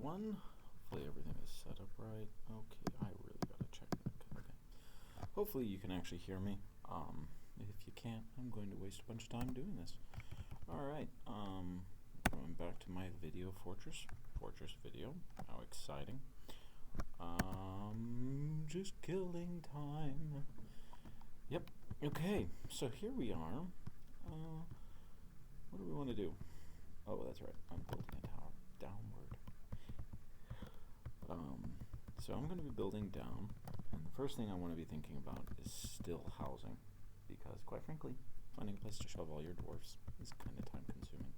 everyone. Hopefully everything is set up right. Okay, I really gotta check that. Okay. Hopefully you can actually hear me. If you can't, I'm going to waste a bunch of time doing this. Alright, going back to my video Fortress video. How exciting. Just killing time. Yep, okay, so here we are. What do we want to do? Oh, that's right, I'm building a tower downward. So I'm going to be building down, and the first thing I want to be thinking about is still housing, because quite frankly, finding a place to shove all your dwarfs is kind of time consuming.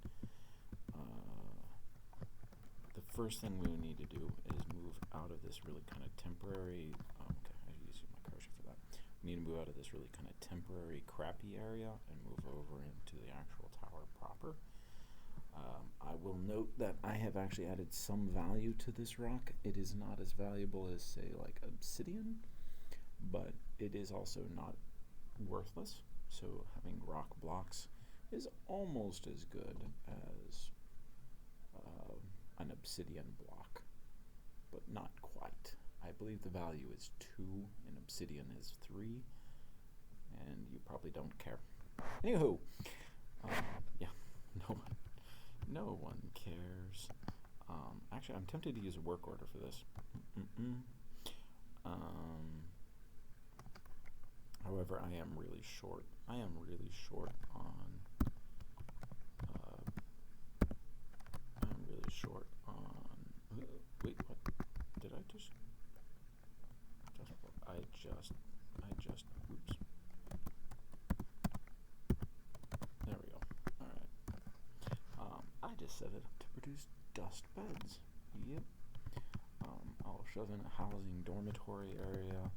The first thing we need to do is move out of this really kind of temporary, okay, I use my cursor for that. We need to move out of this really kind of temporary crappy area and move over into the actual tower proper. I will note that I have actually added some value to this rock. It is not as valuable as, say, like obsidian, but it is also not worthless. So having rock blocks is almost as good as an obsidian block, but not quite. I believe the value is 2 and obsidian is 3, and you probably don't care. Anywho, yeah, no one cares. Actually, I'm tempted to use a work order for this. However, I am really short. I am really short on. Wait, what? Did I just? Oops. There we go. All right. I just set it up to produce dust beds. Yep. I'll shove in a housing dormitory area,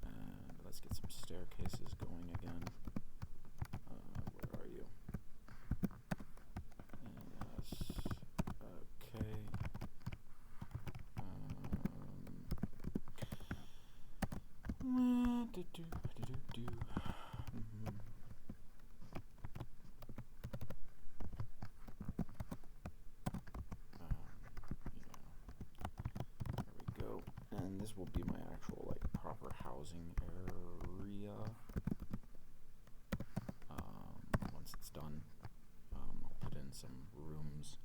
and let's get some staircases going again. Where are you? Yes. Okay. And this will be my actual, like, proper housing area. Once it's done, I'll put in some rooms.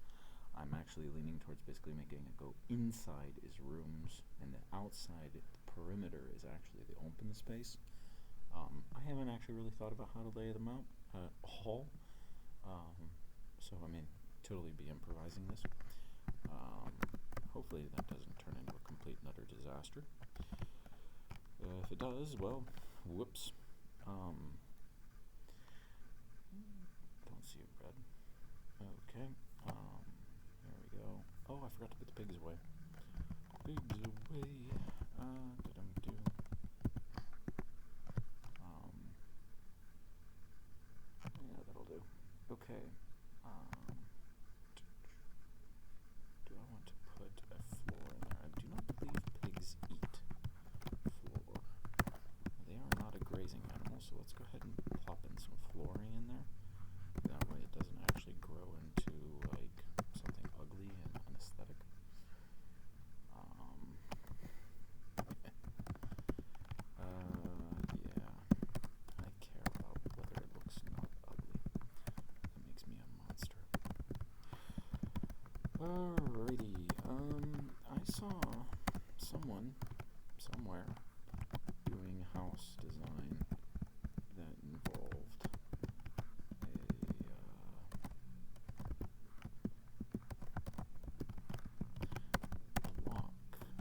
I'm actually leaning towards basically making it go inside is rooms, and the outside perimeter is actually the open space. I haven't actually really thought about how to lay them out at all. So, I mean, totally be improvising this. Hopefully that doesn't turn into a complete and utter disaster. If it does, well, whoops. Don't see a red. Okay. There we go. Oh, I forgot to put the pigs away. Pigs away. Da-dum-do. Yeah, that'll do. Okay. Do I want to put a floor in there? I do not believe pigs eat floor. They are not a grazing animal, so let's go ahead and plop in some flooring in there. That way it doesn't actually grow into, like, something ugly and unaesthetic. Yeah. I care about whether it looks not ugly. That makes me a monster. Alrighty. I saw someone somewhere doing house design that involved a block, and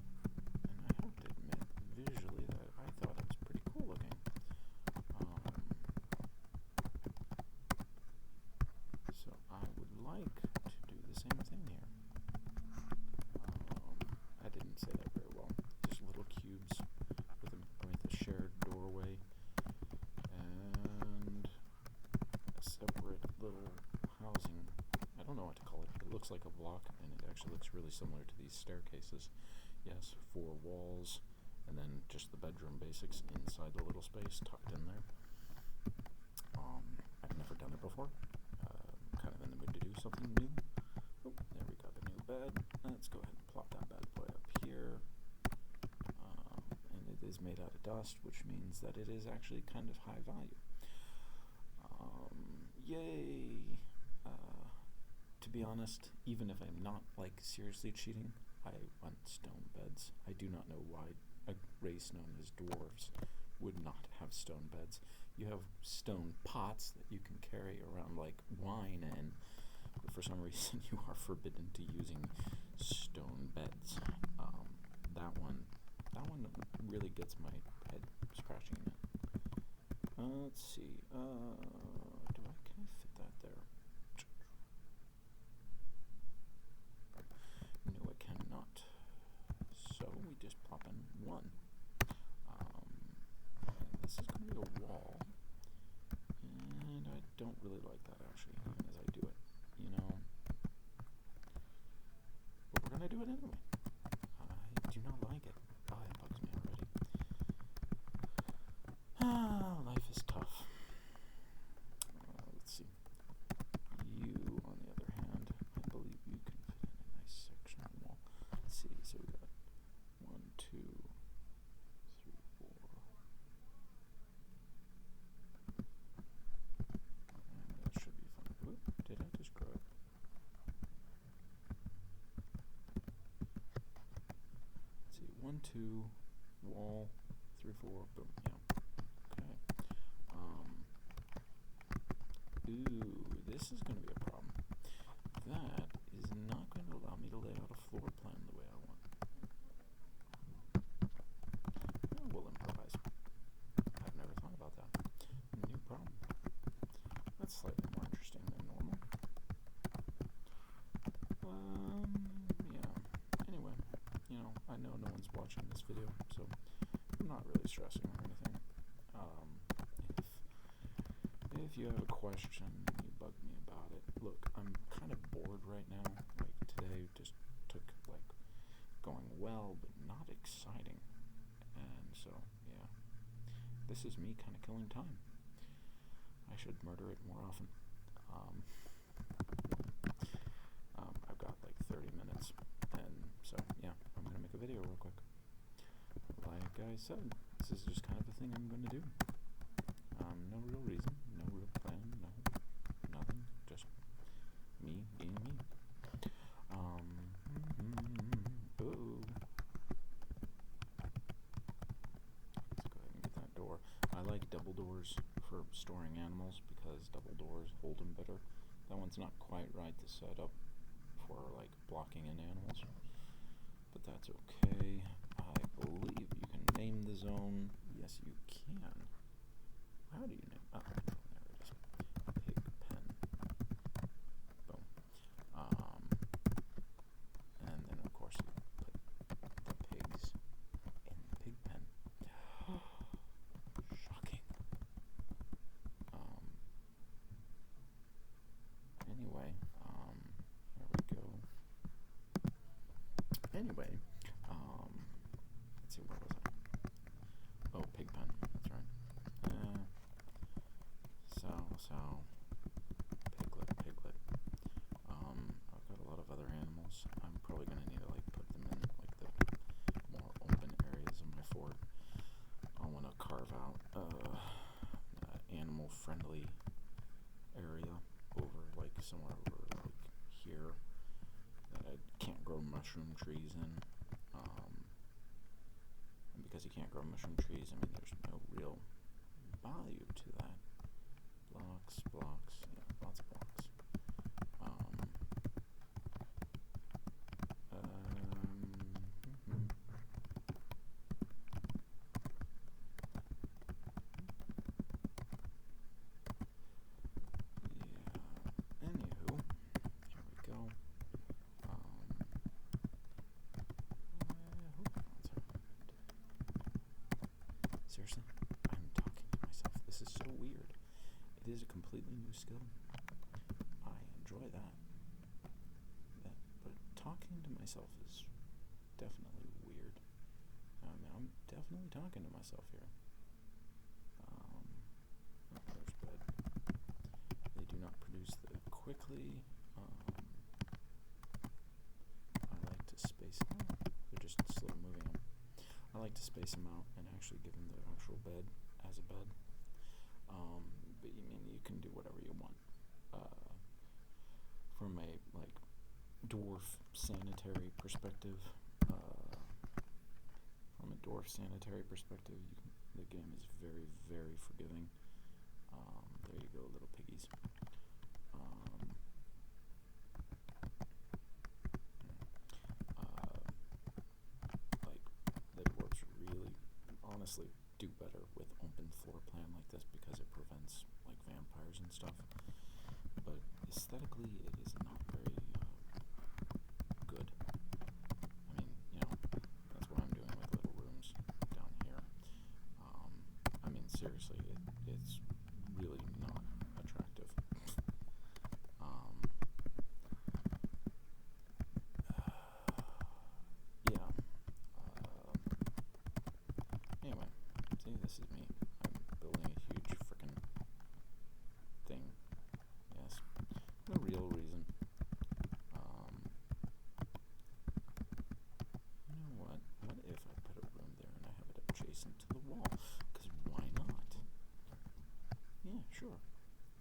I have to admit, visually, that I thought it was pretty cool looking. So I would like to do the same thing here. I didn't say that very well. Just little cubes with a shared doorway and a separate little housing. I don't know what to call it. It looks like a block, and it actually looks really similar to these staircases. Yes, 4 walls, and then just the bedroom basics inside the little space tucked in there. I've never done it before. Kind of in the mood to do something new. Oh, there we got the new bed. Let's go ahead and plop that bad boy up here. And it is made out of dust, which means that it is actually kind of high value. Yay! To be honest, even if I'm not like seriously cheating, I want stone beds. I do not know why a race known as dwarves would not have stone beds. You have stone pots that you can carry around like wine in, but for some reason you are forbidden to using stone beds. That one really gets my head scratching it. Let's see. Can I fit that there? No, I cannot. So we just pop in one. And this is going to be a wall. And I don't really like that, actually, even as I do it. You know. But we're going to do it anyway. I do not like it. Oh, it bugs me already. Life is tough. Let's see. You, on the other hand, I believe you can fit in a nice section of the wall. Let's see. So we got 1, 2, 3, 4. And that should be fine. Whoop, did I just grow it? Let's see. 1, 2, wall, 3, 4, boom. Yeah. Okay. Ooh, this is going to be a problem. That is not going to allow me to lay out a floor plan the way I want. We'll improvise. I've never thought about that. New problem. That's slightly more interesting than normal. Yeah. Anyway, you know, I know no one's watching this video, so I'm not really stressing or anything. If you have a question and you bug me about it, look, I'm kind of bored right now. Like today just took like going well, but not exciting. And so, yeah, this is me kind of killing time. I should murder it more often. I've got like 30 minutes, and so yeah, I'm gonna make a video real quick. Like I said, this is just kind of the thing I'm gonna do. No real reason, no real plan, no nothing, just me being me. Ooh. Let's go ahead and get that door. I like double doors for storing animals because double doors hold them better. That one's not quite right to set up for like blocking in animals, but that's okay. I believe you can name the zone. Yes, you can. How do you name? Oh, there it is. Pig pen. Boom. And then of course you put the pigs in the pig pen. Shocking. Anyway, here we go. Anyway, let's see, where was I? Oh, pig pen. That's right. So, piglet. I've got a lot of other animals. I'm probably gonna need to like put them in like the more open areas of my fort. I want to carve out animal-friendly area over like somewhere over like here that I can't grow mushroom trees in. And because you can't grow mushroom trees, I mean, there's no real value to that. Blocks, yeah, lots of blocks. Yeah, anywho, here we go. I hope that's happened. Seriously, I'm talking to myself. This is so weird. It is a completely new skill. I enjoy that. But talking to myself is definitely weird. I mean, I'm definitely talking to myself here. There's bed. They do not produce that quickly. I like to space them I like to space them out and actually give them the actual bed as a bed. But you can do whatever you want. From a dwarf sanitary perspective, the game is very, very forgiving. There you go, little piggies. The dwarves really, honestly, do better with open floor plan like this because it prevents vampires and stuff. But aesthetically, it is not very good. That's what I'm doing with little rooms down here. Seriously, it's really not attractive. Yeah. Anyway, see, this is me. I'm building a huge frickin' thing. Yes. No real reason. You know what? What if I put a room there and I have it adjacent to the wall? Because why not? Yeah, sure.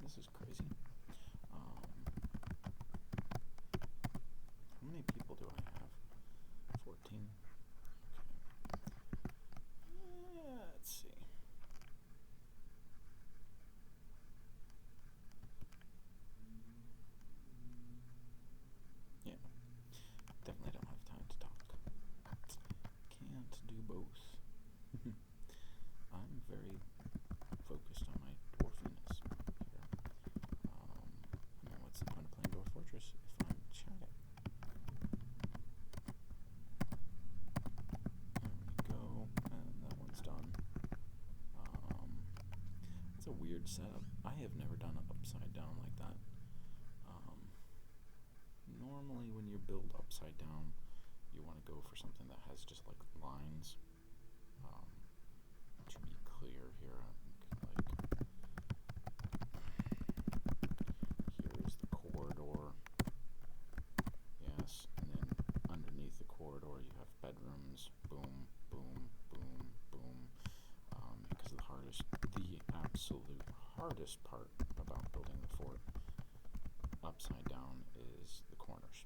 This is crazy. How many people do I have? 14? Okay. Let's see. Yeah. Definitely don't have time to talk. Can't do both. I'm very focused on my dwarfiness here. What's the point of playing Dwarf Fortress if I'm chatting? There we go, and that one's done. It's a weird setup. I have never done it upside down like that. Normally when you build upside down, you want to go for something that has just lines. To be clear here, here is the corridor. Yes, and then underneath the corridor you have bedrooms. Boom, boom, boom, boom. Because the absolute hardest part about building the fort upside down is the corners.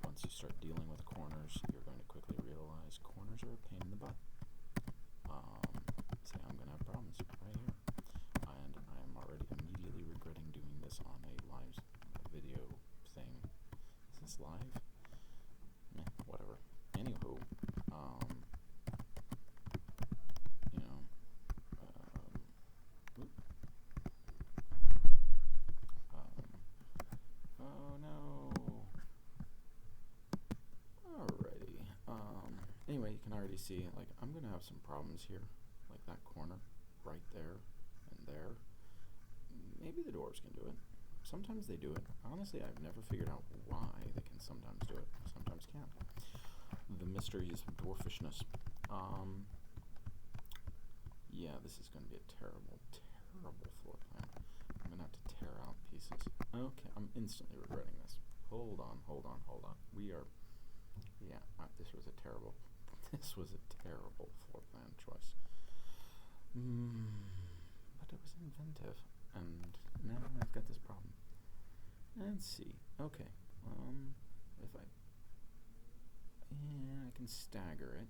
Once you start dealing with corners, you're going to quickly realize corners are a pain in the butt. See, I'm going to have problems right here. And I'm already immediately regretting doing this on a live video thing. Is this live? Whatever. Anywho, oh no. Alrighty. Anyway, you can already see, I'm going to have some problems here. That corner, right there, and there. Maybe the dwarves can do it. Sometimes they do it. Honestly, I've never figured out why they can sometimes do it, sometimes can't. The mysteries of dwarfishness. Yeah, this is going to be a terrible, terrible floor plan. I'm going to have to tear out pieces. Okay, I'm instantly regretting this. Hold on. We are, this was a terrible floor plan choice. But it was inventive, and now I've got this problem. Let's see. Okay. If I can stagger it.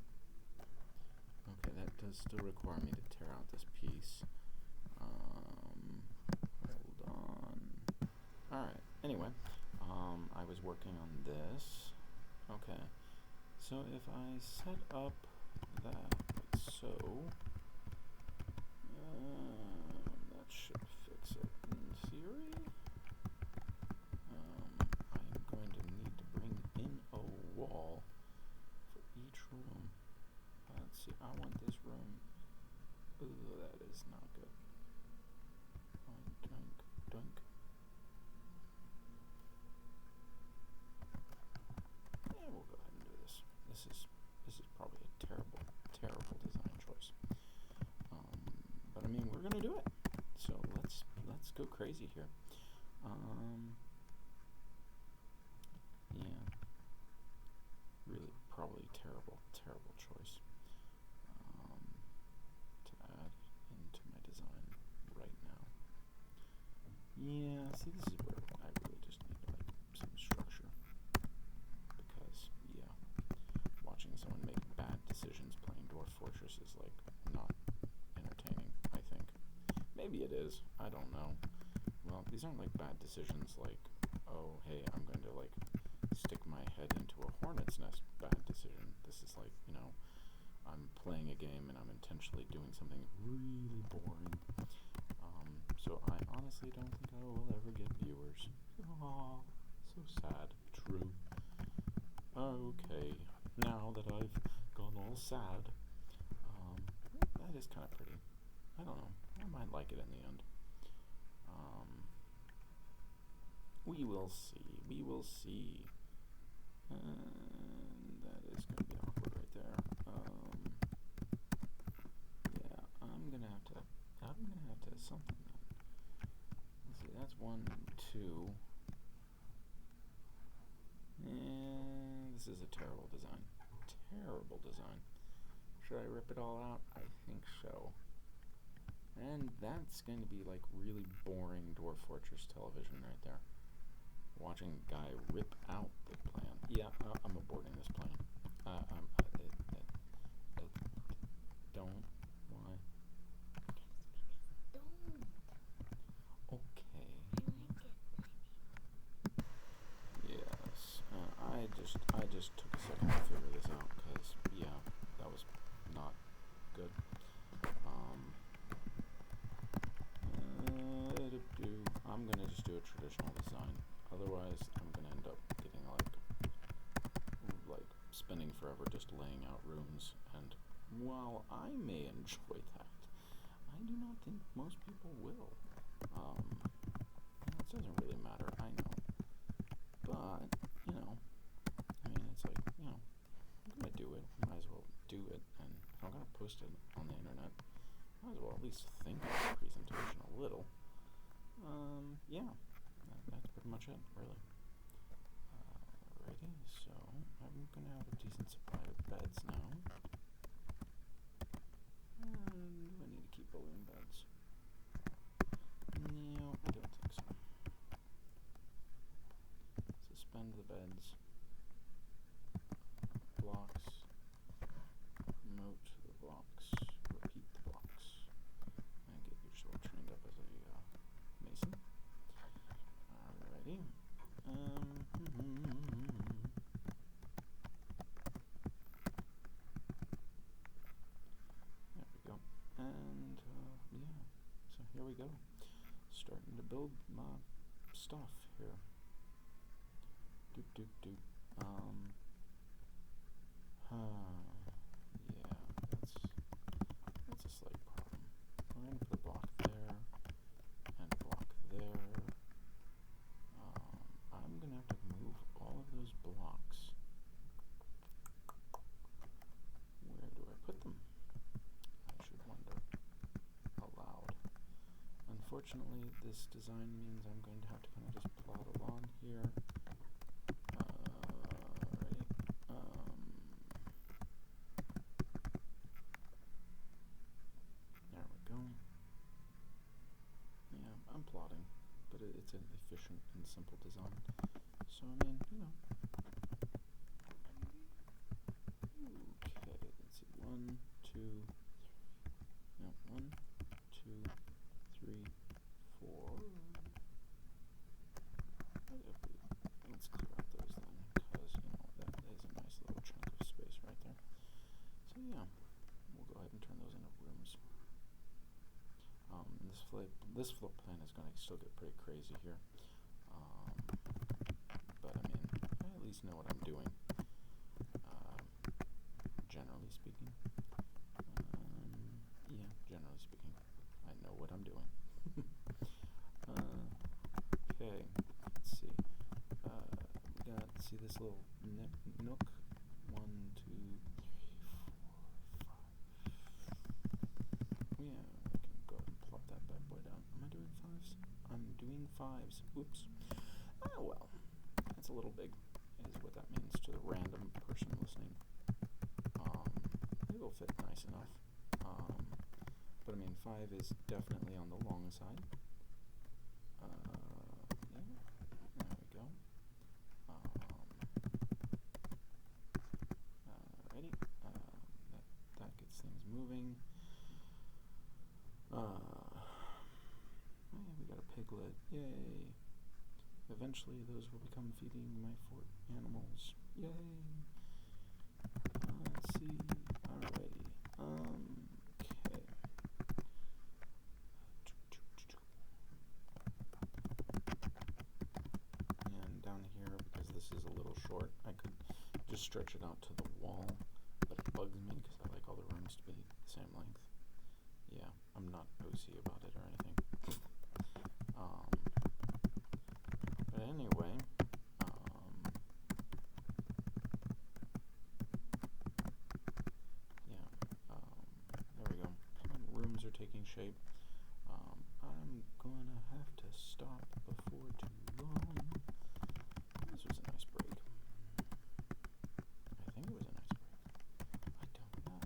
Okay, that does still require me to tear out this piece. Hold on. Alright, anyway, I was working on this. Okay, so if I set up that so, that should fix it in theory. I'm going to need to bring in a wall for each room. Let's see, I want this room. Ooh, that is not good. Doink, doink. Yeah, we'll go ahead and do this. This is probably a terrible, terrible design choice. But I mean, we're gonna do it. So let's go crazy here. Yeah. Really, probably terrible maybe it is. I don't know. Well, these aren't like bad decisions like, oh, hey, I'm going to like stick my head into a hornet's nest. Bad decision. This is like, I'm playing a game and I'm intentionally doing something really boring. So I honestly don't think I will ever get viewers. Aw, so sad. True. Okay, now that I've gone all sad, that is kind of pretty. I don't know. I might like it in the end. We will see. We will see. And that is going to be awkward right there. Yeah, I'm gonna have to something then. Let's see, that's 1 and 2. And this is a terrible design. Terrible design. Should I rip it all out? I think so. And that's going to be like really boring Dwarf Fortress television right there. Watching a guy rip out the plan. Yeah, I'm aborting this plan. I don't. Why? Okay. Yes. I just took a second to figure this out because yeah, that was not good. I'm gonna just do a traditional design. Otherwise, I'm gonna end up getting like spending forever just laying out rooms. And while I may enjoy that, I do not think most people will. It doesn't really matter. I know, but I mean, it's like I'm gonna do it. Might as well do it. And if I'm gonna post it on the internet, might as well at least think of the presentation a little. Yeah, that's pretty much it, really. Alrighty, so I'm gonna have a decent supply of beds now. And do I need to keep balloon beds? No, I don't think so. Suspend the beds. Blocks. Moat the blocks. Repeat the blocks. And get yourself trained up as a mason. Alrighty. There we go. And yeah, so here we go. Starting to build my stuff here. Doop doop doop. Yeah, that's a slight problem. I'm gonna put a block there and a block there. I'm gonna have to move all of those blocks. Where do I put them? I should wonder aloud. Unfortunately, this design means I'm going to have to kind of just plod along here. There we go. Yeah, I'm plotting, but it's an efficient and simple design. So, I mean, Okay, let's see. 1, 2, 3. No, 1, 2, 3, 4. Let's clear out those then, because, that is a nice little chunk of space right there. So, yeah, we'll go ahead and turn those into rooms. This floor plan is going to still get pretty crazy here. But, I mean, I at least know what I'm doing, generally speaking. Yeah, generally speaking, I know what I'm doing. Okay, let's see. See this little nook? 1, 2, 3, 4, 5. Yeah, I can go ahead and plop that bad boy down. Am I doing 5s? I'm doing 5s. Oops. Oh well, that's a little big, is what that means to the random person listening. It will fit nice enough. But I mean, 5 is definitely on the long side. Yeah, there we go. Alrighty, that gets things moving. it. Yay. Eventually those will become feeding my fort animals. Yay. Let's see. Alrighty. Okay. And down here, because this is a little short, I could just stretch it out to the wall, but it bugs me because I like all the rooms to be the same length. Yeah, I'm not OC about it or anything. But anyway, there we go. Rooms are taking shape. I'm gonna have to stop before too long. This was a nice break. I think it was a nice break. I don't know.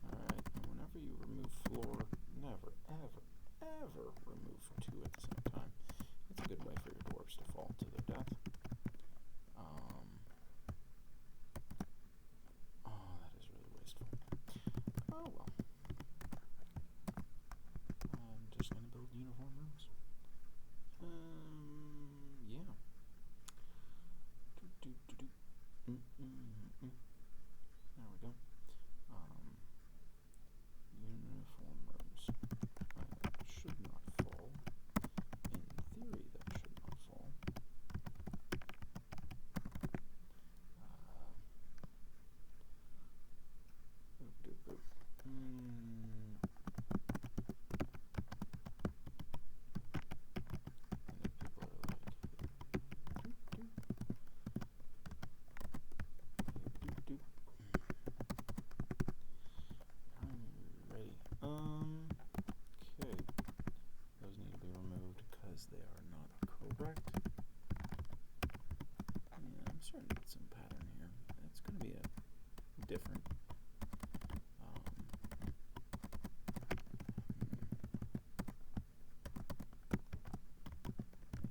Alright, and whenever you remove floor, never, ever, ever remove two at the same time. It's a good way for your dwarves to fall to their death. Oh, that is really wasteful. Oh well. I'm just gonna build uniform rooms. Yeah. There we go. Uniform rooms. That should not fall. In theory, that should not fall. And if people are like, Alrighty. Okay. Those need to be removed because they are not correct. Yeah, I'm starting to get some pattern here. It's going to be a different.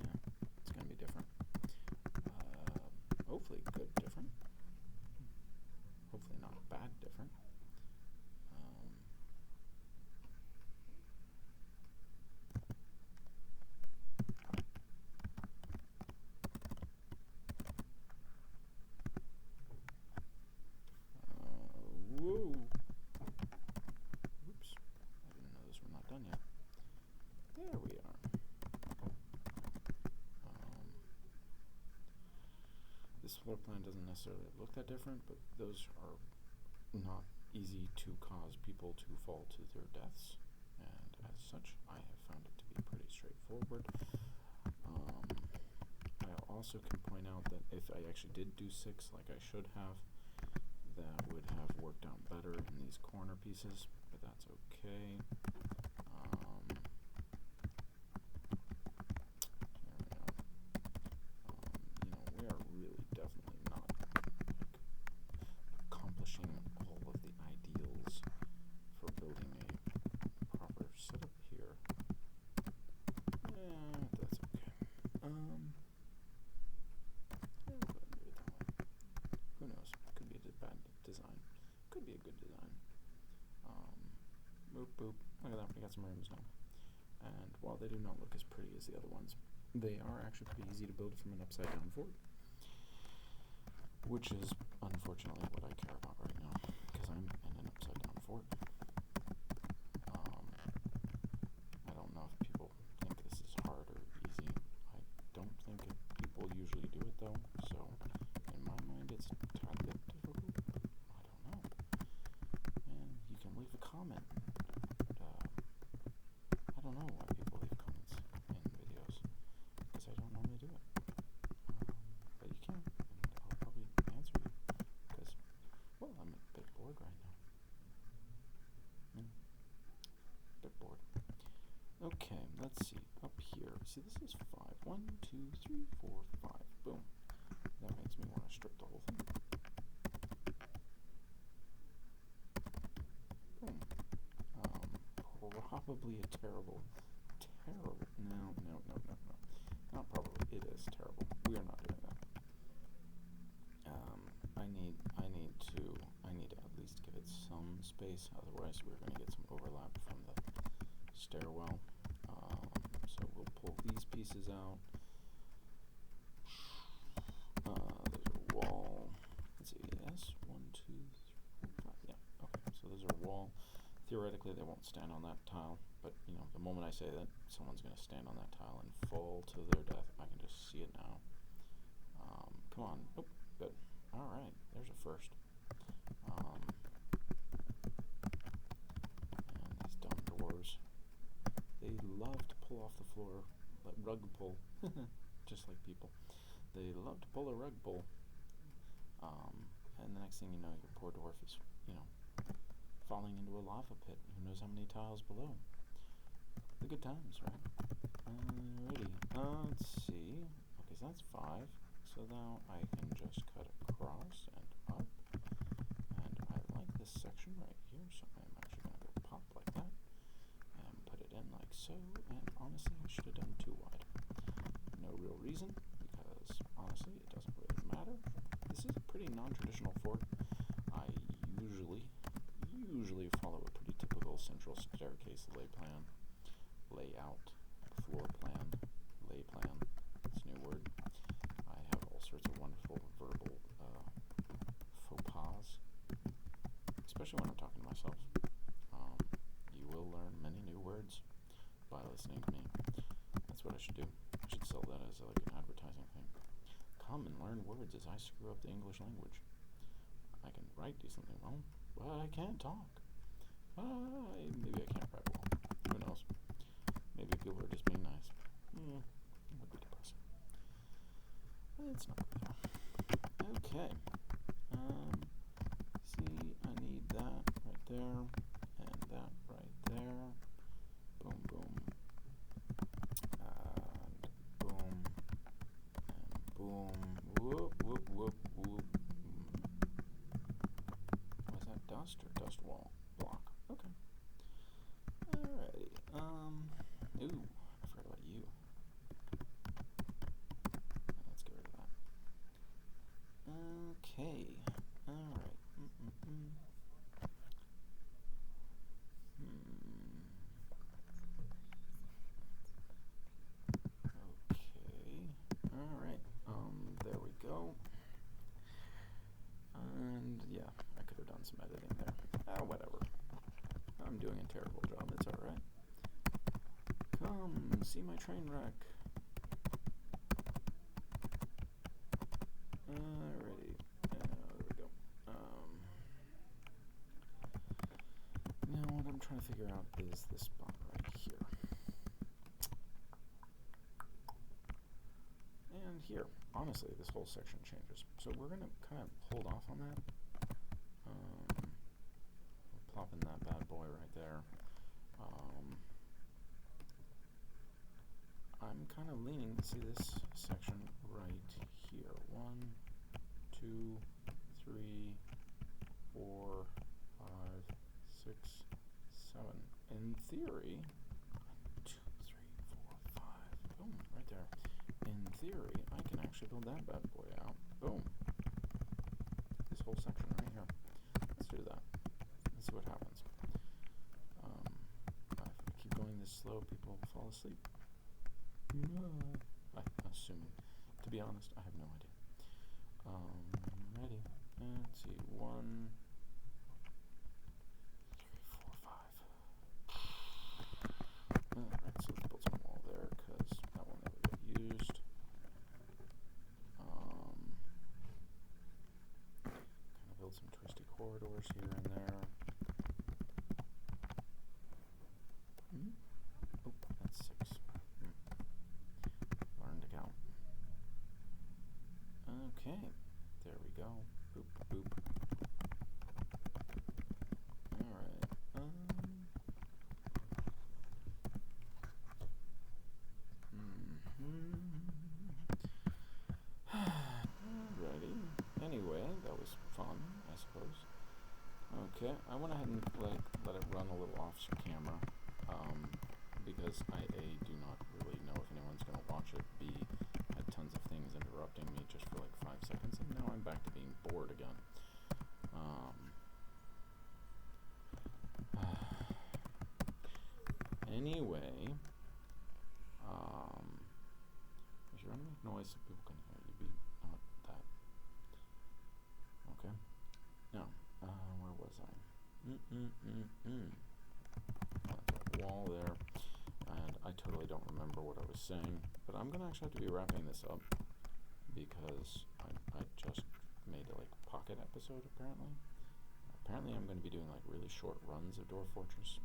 Yeah, it's going to be different. Hopefully good different. Hopefully not bad different. Whoa! Oops. I didn't know those were not done yet. There we are. This floor plan doesn't necessarily look that different, but those are not easy to cause people to fall to their deaths, and as such, I have found it to be pretty straightforward. I also can point out that if I actually did do 6 like I should have, that would have worked out better in these corner pieces, but that's okay. We are really definitely not accomplishing all of the ideals for building a proper setup here. That's okay. We'll go ahead and do it that way. Who knows? Could be a bad design. Could be a good design. Boop, boop. Look at that. We got some rooms now. And while they do not look as pretty as the other ones, they are actually pretty easy to build from an upside down fort. Which is, unfortunately, what I care about right now, because I'm in an upside down fort. I don't know if people think this is hard or easy. I don't think people usually do it, though, so in my mind it's a tad bit difficult. I don't know. And you can leave a comment. I don't know why people leave comments in videos, because I don't normally do it. But you can, and I'll probably answer you, because, well, I'm a bit bored right now. Bit bored. Okay, let's see. Up here, see, this is 5. 1, 2, 3, 4, 5. Boom. That makes me want to strip the whole thing. Boom. Probably a terrible. No. Not probably. It is terrible. We are not doing that. I need to at least give it some space. Otherwise, we're going to get some overlap from the stairwell. So we'll pull these pieces out. There's a wall. Let's see, yes, 1, 2, 3, 4, 5. Yeah, okay, so there's a wall. Theoretically, they won't stand on that tile, but you know, the moment I say that, someone's going to stand on that tile and fall to their death. I can just see it now. Come on. Oh, good. All right, there's a first. And these dumb dwarves, they love to pull off the floor, like rug pull, just like people. They love to pull a rug pull. And the next thing you know, your poor dwarf is, you know, falling into a lava pit. Who knows how many tiles below? The good times, right? Alrighty. Let's see. Okay, so that's 5. So now I can just cut across and up. And I like this section right here, so I'm actually going to go pop like that. And put it in like so. And honestly, I should have done too wide. No real reason, because honestly, it doesn't really matter. This is a pretty non-traditional fort. I usually follow a pretty typical central staircase layout, floor plan, lay plan. It's a new word. I have all sorts of wonderful verbal faux pas, especially when I'm talking to myself. You will learn many new words by listening to me. That's what I should do. I should sell that as like an advertising thing. Come and learn words as I screw up the English language. I can write decently well, but I can't talk. Maybe I can't write well. Who knows? Maybe people are just being nice. It would be depressing. It's not there. Okay. See, I need that right there, and that right there. Boom, boom. And boom. And boom. Whoop, whoop, whoop, whoop. Was that dust or dust wall block? Okay. Alrighty. Ooh, I forgot about you. Let's get rid of that. Okay. Alright. Okay. Alright. There we go. And yeah, I could have done some editing there. Whatever. I'm doing a terrible job. It's alright. Come, see my train wreck. Alrighty. There we go. Now what I'm trying to figure out is this spot right here. And here. Honestly, this whole section changes. So we're going to kind of hold off on that. We'll plop in that bad boy right there. I'm kind of leaning to see this section right here. 1, 2, 3, 4, 5, 6, 7. In theory, 2, 3, 4, 5. Boom, right there. In theory, I can actually build that bad boy out. Boom. This whole section right here. Let's do that. Let's see what happens. If I keep going this slow, people will fall asleep. I'm assuming. To be honest, I have no idea. Ready? Let's see. 1, 3, 4, 5. Alright, so let's build some wall there, because that will never get used. Kind of build some twisty corridors here and there. Oh, that's 6. Learn to count. Okay, there we go. Boop, boop. Alright, Alrighty. Anyway, that was fun, I suppose. Okay, I went ahead and let it run a little off camera, because I, A, do not really know if anyone's going to watch it, B, had tons of things interrupting me just for like 5 seconds, and now I'm back to being bored again. Anyway, is your enemy noise so people can hear you? Be not that. Okay. Now, where was I? That's a wall there, and I totally don't remember what I was saying, but I'm gonna actually have to be wrapping this up because I just made a pocket episode apparently. Apparently I'm going to be doing really short runs of Dwarf Fortress.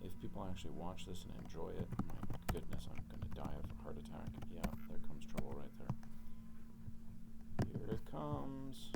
If people actually watch this and enjoy it, my goodness, I'm going to die of a heart attack. Yeah, there comes trouble right there. Here it comes.